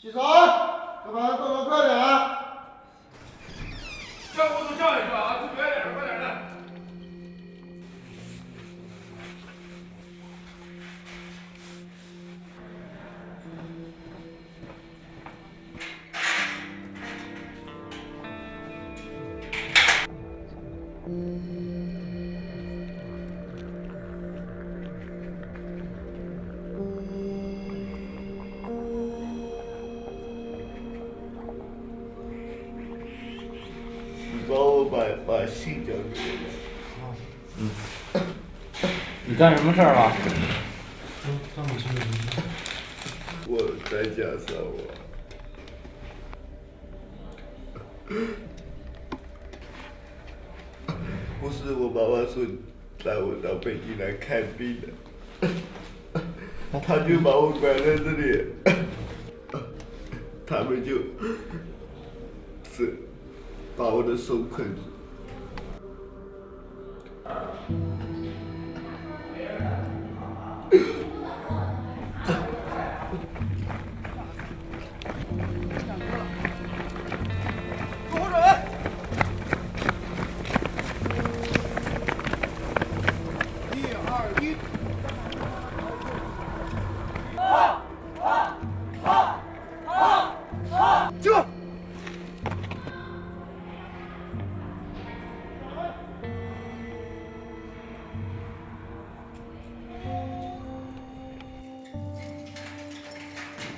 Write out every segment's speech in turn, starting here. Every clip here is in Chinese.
起床，干嘛动作快点啊！叫我都叫一叫啊，快点的，快点的。帮我把信交给我。你干什么事儿了？我在家上网。不是我妈妈说带我到北京来看病的，他就把我关在这里，他们就是把我的手捆住。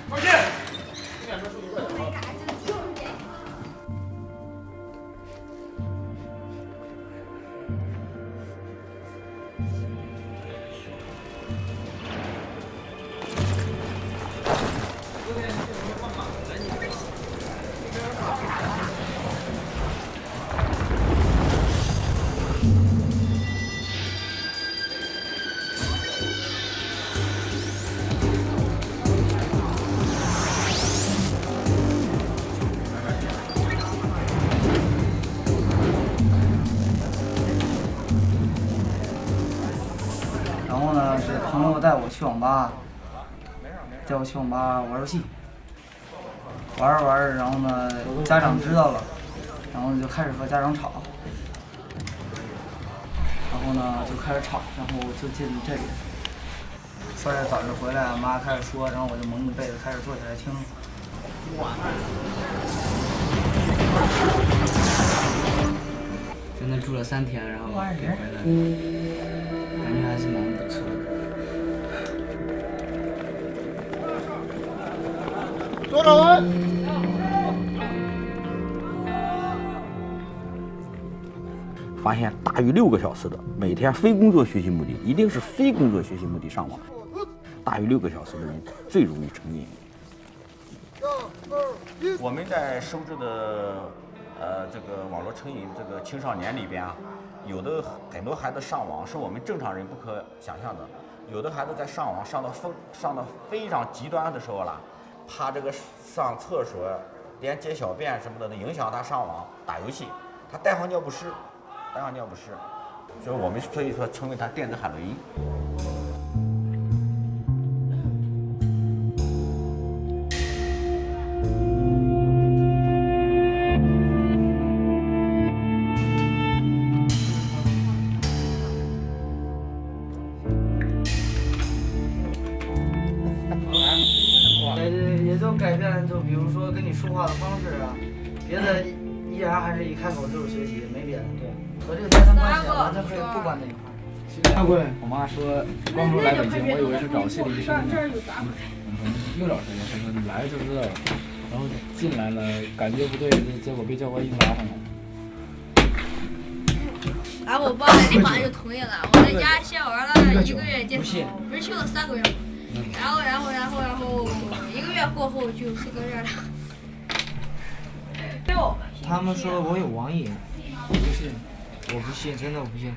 放心，今天说数据快点啊。然后呢，是朋友带我去网吧，玩游戏，玩着玩着，然后呢，家长知道了，然后就开始和家长吵，然后呢就开始吵，然后就进这里。说是早上回来，妈开始说，然后我就蒙着被子开始坐起来听。在那住了3天，然后回来，感觉还是蛮不错的。坐着稳。发现大于6个小时的，每天非工作学习目的，一定是非工作学习目的上网，大于6个小时的人最容易成瘾。我们在收治的这个网络成瘾这个青少年里边啊，有的很多孩子上网是我们正常人不可想象的，有的孩子在上网上到非常极端的时候了，怕这个上厕所连解小便什么的影响他上网打游戏，他带上尿不湿，所以我们称为他电子海洛因。也就改变，就比如说跟你说话的方式啊，别的依然还是一开口就是学习，没别的。对，和这个家庭关系完全可以不关那一块。过来，我妈说光说来北京，我以为是找心理医生呢。又找谁？她说你来就知道了。然后进来了，感觉不对，结果被教官一拉上来。然后我爸立马就同意了，我在家先玩了1个月电脑，不是去了3个月吗？然后1个月过后就4个月了。他们说我有网瘾，我不信，我不信，真的我不信。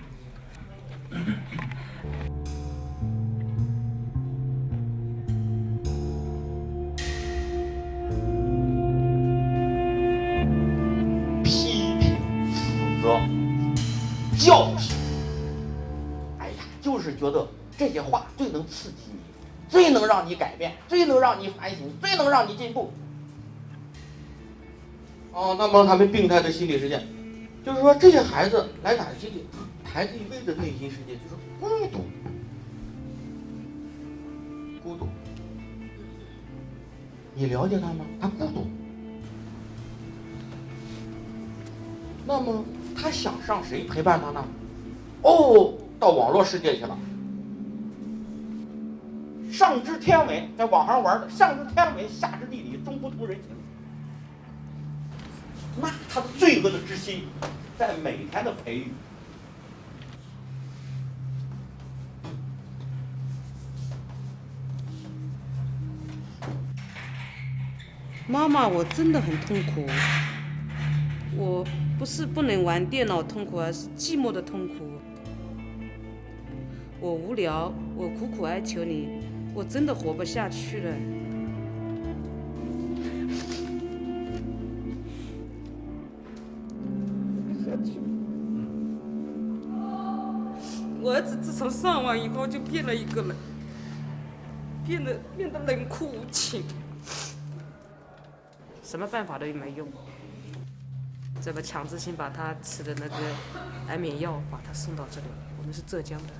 批评、指责、教训，哎呀，就是觉得这些话最能刺激你，最能让你改变，最能让你反省，最能让你进步。哦，那么他们病态的心理世界，就是说这些孩子来打基地，排第一位的内心世界就是孤独，孤独。你了解他吗？他孤独。那么他想让谁陪伴他呢？哦，到网络世界去了。上知天文，在网上玩的，上知天文，下知地理，中不通人情。那他的罪恶的之心，在每天的培育。妈妈，我真的很痛苦。我不是不能玩电脑痛苦，而是寂寞的痛苦。我无聊，我苦苦哀求你，我真的活不下去了。我儿子自从上网以后就变了一个人，变得冷酷无情。什么办法都没用，这个强制性把他吃的那个安眠药把他送到这里。我们是浙江的。